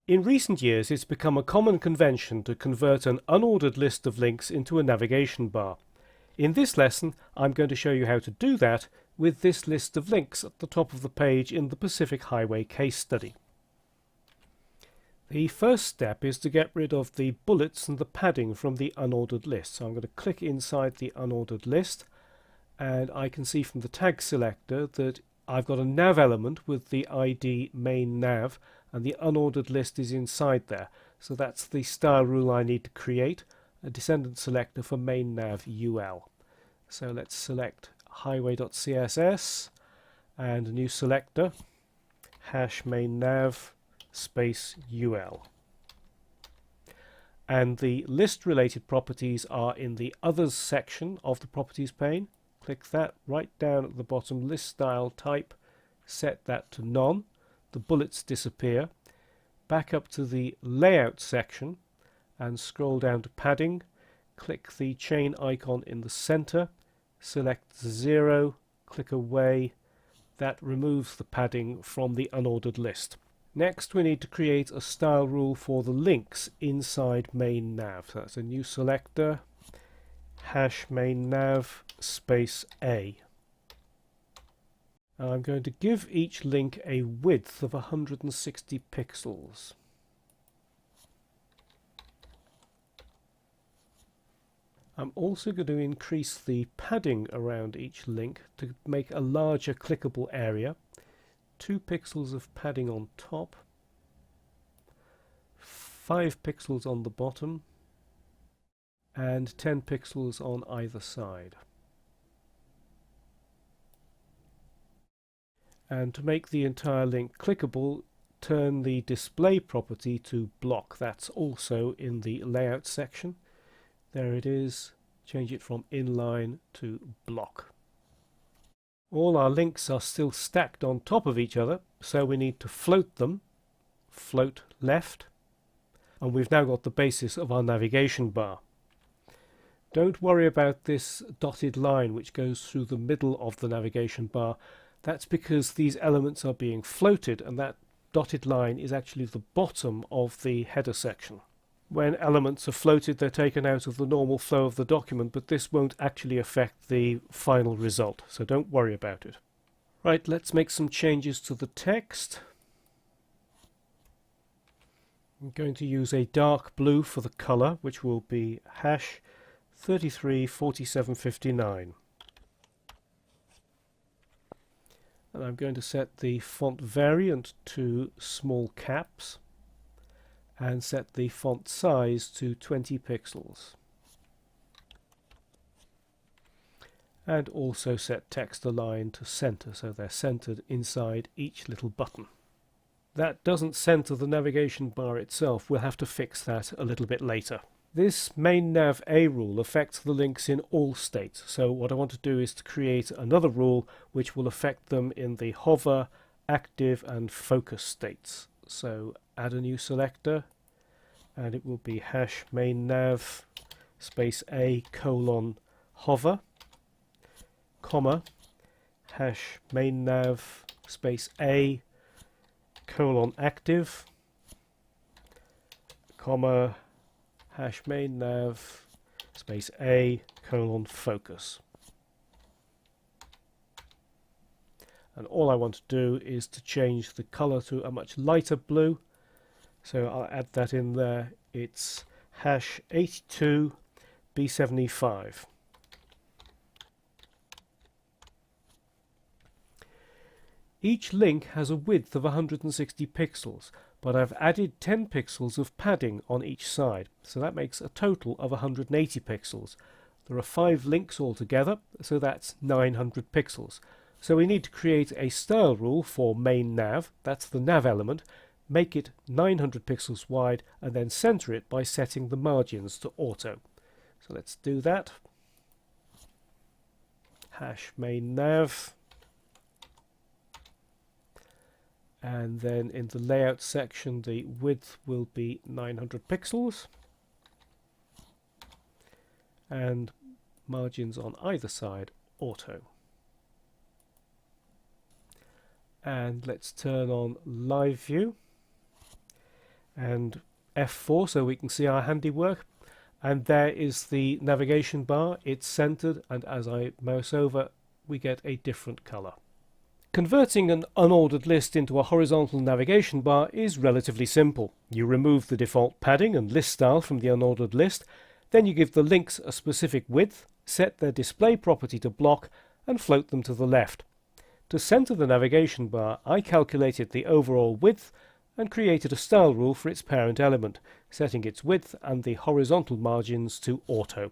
In recent years, it's become a common convention to convert an unordered list of links into a navigation bar. In this lesson, I'm going to show you how to do that with this list of links at the top of the page in the Pacific Highway case study. The first step is to get rid of the bullets and the padding from the unordered list. So I'm going to click inside the unordered list, and I can see from the tag selector that I've got a nav element with the ID main nav, and the unordered list is inside there. So that's the style rule I need to create, a descendant selector for main nav UL. So let's select highway.css and a new selector, hash main nav space UL. And the list related properties are in the others section of the properties pane. Click that right down at the bottom, list style type, set that to none. The bullets disappear. Back up to the layout section and scroll down to padding. Click the chain icon in the center, select 0, click away. That removes the padding from the unordered list. Next, we need to create a style rule for the links inside main nav. So that's a new selector, hash main nav space A. And I'm going to give each link a width of 160 pixels. I'm also going to increase the padding around each link to make a larger clickable area. 2 pixels of padding on top, 5 pixels on the bottom, and 10 pixels on either side. And to make the entire link clickable, turn the display property to block. That's also in the layout section. There it is. Change it from inline to block. All our links are still stacked on top of each other, so we need to float them. Float left. And we've now got the basis of our navigation bar. Don't worry about this dotted line which goes through the middle of the navigation bar. That's because these elements are being floated, and that dotted line is actually the bottom of the header section. When elements are floated, they're taken out of the normal flow of the document, but this won't actually affect the final result, so don't worry about it. Right, let's make some changes to the text. I'm going to use a dark blue for the color, which will be hash 334759. And I'm going to set the font variant to small caps and set the font size to 20 pixels. And also set text align to center, so they're centered inside each little button. That doesn't center the navigation bar itself. We'll have to fix that a little bit later. This main nav A rule affects the links in all states, so what I want to do is to create another rule which will affect them in the hover, active and focus states. So add a new selector, and it will be hash main nav space A colon hover, comma, hash main nav space A colon active, comma, hash main nav space A colon focus. And all I want to do is to change the color to a much lighter blue. So I'll add that in there. It's hash 82 B75. Each link has a width of 160 pixels, but I've added 10 pixels of padding on each side, so that makes a total of 180 pixels. There are 5 links altogether, so that's 900 pixels. So we need to create a style rule for main nav, that's the nav element, make it 900 pixels wide, and then center it by setting the margins to auto. So let's do that. Hash main nav. And then in the layout section, the width will be 900 pixels. And margins on either side, auto. And let's turn on live view. and F4 so we can see our handiwork. And there is the navigation bar. It's centered, and as I mouse over, we get a different color. Converting an unordered list into a horizontal navigation bar is relatively simple. You remove the default padding and list style from the unordered list, then you give the links a specific width, set their display property to block, and float them to the left. To center the navigation bar, I calculated the overall width and created a style rule for its parent element, setting its width and the horizontal margins to auto.